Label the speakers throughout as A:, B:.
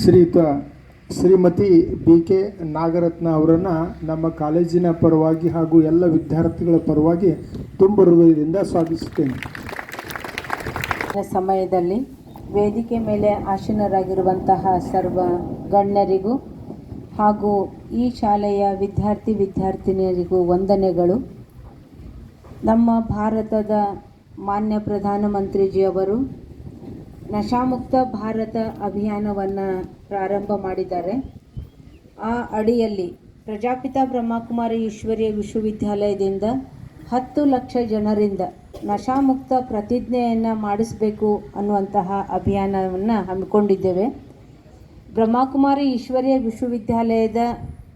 A: Shrimati BK Nagaratna ಅವರನ್ನು ನಮ್ಮ ಕಾಲೇಜಿನ ಪರವಾಗಿ ಹಾಗೂ ಎಲ್ಲ ವಿದ್ಯಾರ್ಥಿಗಳ ಪರವಾಗಿ ತುಂಬ ಹೃದಯದಿಂದ ಸ್ವಾಗತಿಸುತ್ತೇನೆ.
B: ಸಮಯದಲ್ಲಿ ವೇದಿಕೆ ಮೇಲೆ ಆಸೀನರಾಗಿರುವಂತಹ ಸರ್ವ ಗಣ್ಯರಿಗೂ ಹಾಗೂ ಈ ಶಾಲೆಯ ವಿದ್ಯಾರ್ಥಿನಿಯರಿಗೂ ವಂದನೆಗಳು. ನಮ್ಮ ಭಾರತದ ಮಾನ್ಯ ಪ್ರಧಾನಮಂತ್ರಿಜಿಯವರು ನಶಾಮುಕ್ತ ಭಾರತ ಅಭಿಯಾನವನ್ನು ಪ್ರಾರಂಭ ಮಾಡಿದ್ದಾರೆ. ಆ ಅಡಿಯಲ್ಲಿ ಪ್ರಜಾಪಿತ ಬ್ರಹ್ಮಕುಮಾರಿ ಈಶ್ವರೀಯ ವಿಶ್ವವಿದ್ಯಾಲಯದಿಂದ 10 ಲಕ್ಷ ಜನರಿಂದ ನಶಾಮುಕ್ತ ಪ್ರತಿಜ್ಞೆಯನ್ನು ಮಾಡಿಸಬೇಕು ಅನ್ನುವಂತಹ ಅಭಿಯಾನವನ್ನು ಹಮ್ಮಿಕೊಂಡಿದ್ದೇವೆ. ಬ್ರಹ್ಮಕುಮಾರಿ ಈಶ್ವರೀಯ ವಿಶ್ವವಿದ್ಯಾಲಯದ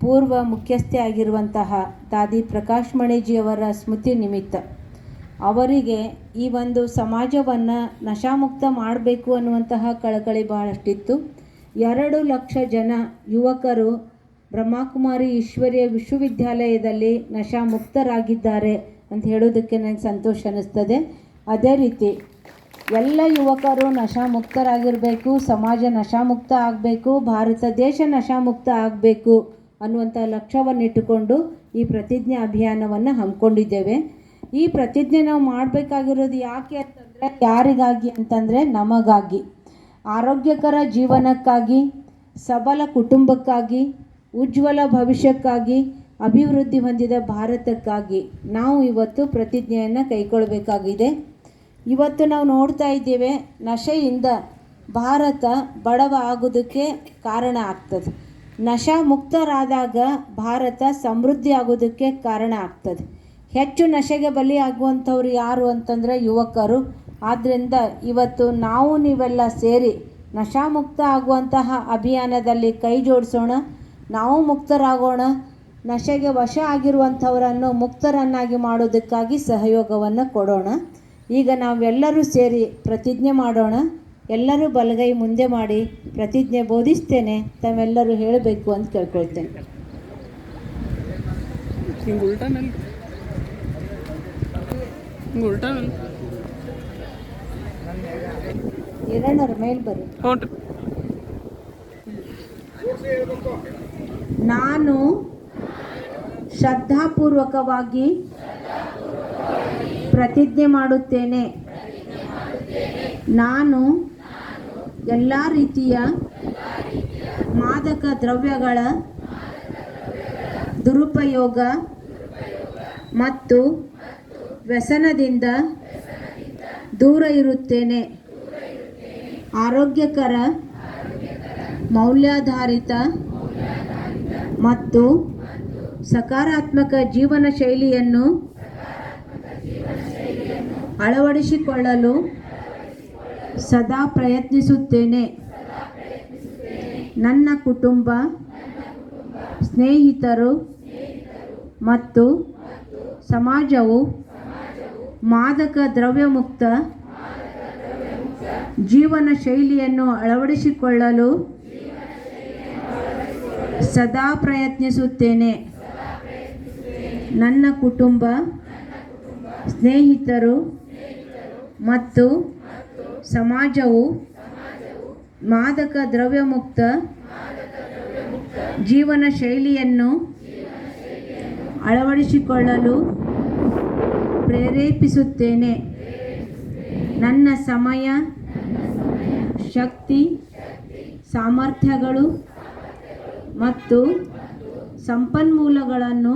B: ಪೂರ್ವ ಮುಖ್ಯಸ್ಥೆ ಆಗಿರುವಂತಹ ದಾದಿ ಪ್ರಕಾಶ್ ಮಣಿಜಿಯವರ ಸ್ಮೃತಿ ನಿಮಿತ್ತ ಅವರಿಗೆ ಈ ಒಂದು ಸಮಾಜವನ್ನು ನಶಾಮುಕ್ತ ಮಾಡಬೇಕು ಅನ್ನುವಂತಹ ಕಳಕಳಿ ಬಹಳಷ್ಟಿತ್ತು. 2 ಲಕ್ಷ ಜನ ಯುವಕರು ಬ್ರಹ್ಮಕುಮಾರಿ ಈಶ್ವರೀಯ ವಿಶ್ವವಿದ್ಯಾಲಯದಲ್ಲಿ ನಶಾಮುಕ್ತರಾಗಿದ್ದಾರೆ ಅಂತ ಹೇಳೋದಕ್ಕೆ ನನಗೆ ಸಂತೋಷ ಅನ್ನಿಸ್ತದೆ. ಅದೇ ರೀತಿ ಎಲ್ಲ ಯುವಕರು ನಶಾಮುಕ್ತರಾಗಿರಬೇಕು, ಸಮಾಜ ನಶಾಮುಕ್ತ ಆಗಬೇಕು, ಭಾರತ ದೇಶ ನಶಾಮುಕ್ತ ಆಗಬೇಕು ಅನ್ನುವಂಥ ಲಕ್ಷ್ಯವನ್ನಿಟ್ಟುಕೊಂಡು ಈ ಪ್ರತಿಜ್ಞೆ ಅಭಿಯಾನವನ್ನು ಹಮ್ಮಿಕೊಂಡಿದ್ದೇವೆ. ಈ ಪ್ರತಿಜ್ಞೆ ನಾವು ಮಾಡಬೇಕಾಗಿರೋದು ಯಾಕೆ ಅಂತಂದರೆ, ಯಾರಿಗಾಗಿ ಅಂತಂದರೆ ನಮಗಾಗಿ, ಆರೋಗ್ಯಕರ ಜೀವನಕ್ಕಾಗಿ, ಸಬಲ ಕುಟುಂಬಕ್ಕಾಗಿ, ಉಜ್ವಲ ಭವಿಷ್ಯಕ್ಕಾಗಿ, ಅಭಿವೃದ್ಧಿ ಹೊಂದಿದ ಭಾರತಕ್ಕಾಗಿ ನಾವು ಇವತ್ತು ಪ್ರತಿಜ್ಞೆಯನ್ನು ಕೈಗೊಳ್ಳಬೇಕಾಗಿದೆ. ಇವತ್ತು ನಾವು ನೋಡ್ತಾ ಇದ್ದೇವೆ, ನಶೆಯಿಂದ ಭಾರತ ಬಡವ ಆಗೋದಕ್ಕೆ ಕಾರಣ ಆಗ್ತದೆ. ನಶಾ ಮುಕ್ತರಾದಾಗ ಭಾರತ ಸಮೃದ್ಧಿ ಆಗೋದಕ್ಕೆ ಕಾರಣ ಆಗ್ತದೆ. ಹೆಚ್ಚು ನಶೆಗೆ ಬಲಿಯಾಗುವಂಥವ್ರು ಯಾರು ಅಂತಂದರೆ ಯುವಕರು. ಆದ್ದರಿಂದ ಇವತ್ತು ನೀವೆಲ್ಲ ಸೇರಿ ನಶಾಮುಕ್ತ ಆಗುವಂತಹ ಅಭಿಯಾನದಲ್ಲಿ ಕೈ ಜೋಡಿಸೋಣ, ನಾವು ಮುಕ್ತರಾಗೋಣ, ನಶೆಗೆ ವಶ ಆಗಿರುವಂಥವರನ್ನು ಮುಕ್ತರನ್ನಾಗಿ ಮಾಡೋದಕ್ಕಾಗಿ ಸಹಯೋಗವನ್ನು ಕೊಡೋಣ. ಈಗ ನಾವೆಲ್ಲರೂ ಸೇರಿ ಪ್ರತಿಜ್ಞೆ ಮಾಡೋಣ. ಎಲ್ಲರೂ ಬಲಗೈ ಮುಂದೆ ಮಾಡಿ ಪ್ರತಿಜ್ಞೆ ಬೋಧಿಸ್ತೇನೆ, ತಾವೆಲ್ಲರೂ ಹೇಳಬೇಕು ಅಂತ ಕೇಳ್ಕೊಳ್ತೇನೆ. ಮೇಲ್ ಬರ್ರಿ. ನಾನು ಶ್ರದ್ಧಾಪೂರ್ವಕವಾಗಿ ಪ್ರತಿಜ್ಞೆ ಮಾಡುತ್ತೇನೆ, ನಾನು ಎಲ್ಲ ರೀತಿಯ ಮಾದಕ ದ್ರವ್ಯಗಳ ದುರುಪಯೋಗ ಮತ್ತು ವ್ಯಸನದಿಂದ ದೂರ ಇರುತ್ತೇನೆ. ಆರೋಗ್ಯಕರ, ಮೌಲ್ಯಾಧಾರಿತ ಮತ್ತು ಸಕಾರಾತ್ಮಕ ಜೀವನ ಶೈಲಿಯನ್ನು ಅಳವಡಿಸಿಕೊಳ್ಳಲು ಸದಾ ಪ್ರಯತ್ನಿಸುತ್ತೇನೆ. ನನ್ನ ಕುಟುಂಬ, ಸ್ನೇಹಿತರು ಮತ್ತು ಸಮಾಜವು ಮಾದಕ ದ್ರವ್ಯ ಮುಕ್ತ ಜೀವನ ಶೈಲಿಯನ್ನು ಅಳವಡಿಸಿಕೊಳ್ಳಲು ಸದಾ ಪ್ರಯತ್ನಿಸುತ್ತೇನೆ. ನನ್ನ ಕುಟುಂಬ, ಸ್ನೇಹಿತರು ಮತ್ತು ಸಮಾಜವು ಮಾದಕ ದ್ರವ್ಯ ಮುಕ್ತ ಜೀವನ ಶೈಲಿಯನ್ನು ಅಳವಡಿಸಿಕೊಳ್ಳಲು ಪ್ರೇರೇಪಿಸುತ್ತೇನೆ. ನನ್ನ ಸಮಯ, ಶಕ್ತಿ, ಸಾಮರ್ಥ್ಯಗಳು ಮತ್ತು ಸಂಪನ್ಮೂಲಗಳನ್ನು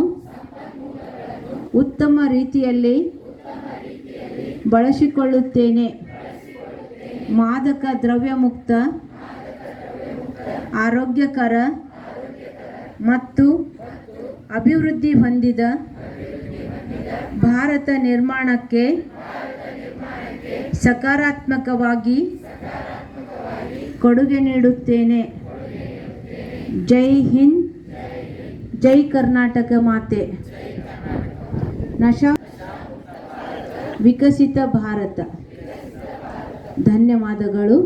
B: ಉತ್ತಮ ರೀತಿಯಲ್ಲಿ ಬಳಸಿಕೊಳ್ಳುತ್ತೇನೆ. ಮಾದಕ ದ್ರವ್ಯ ಮುಕ್ತ, ಆರೋಗ್ಯಕರ ಮತ್ತು ಅಭಿವೃದ್ಧಿ ಹೊಂದಿದ ಭಾರತ ನಿರ್ಮಾಣಕ್ಕೆ ಸಕಾರಾತ್ಮಕವಾಗಿ ಕೊಡುಗೆ ನೀಡುತ್ತೇನೆ. ಜೈ ಹಿಂದ್, ಜೈ ಕರ್ನಾಟಕ ಮಾತೆ. ನಶಾ ವಿಕಸಿತ ಭಾರತ. ಧನ್ಯವಾದಗಳು.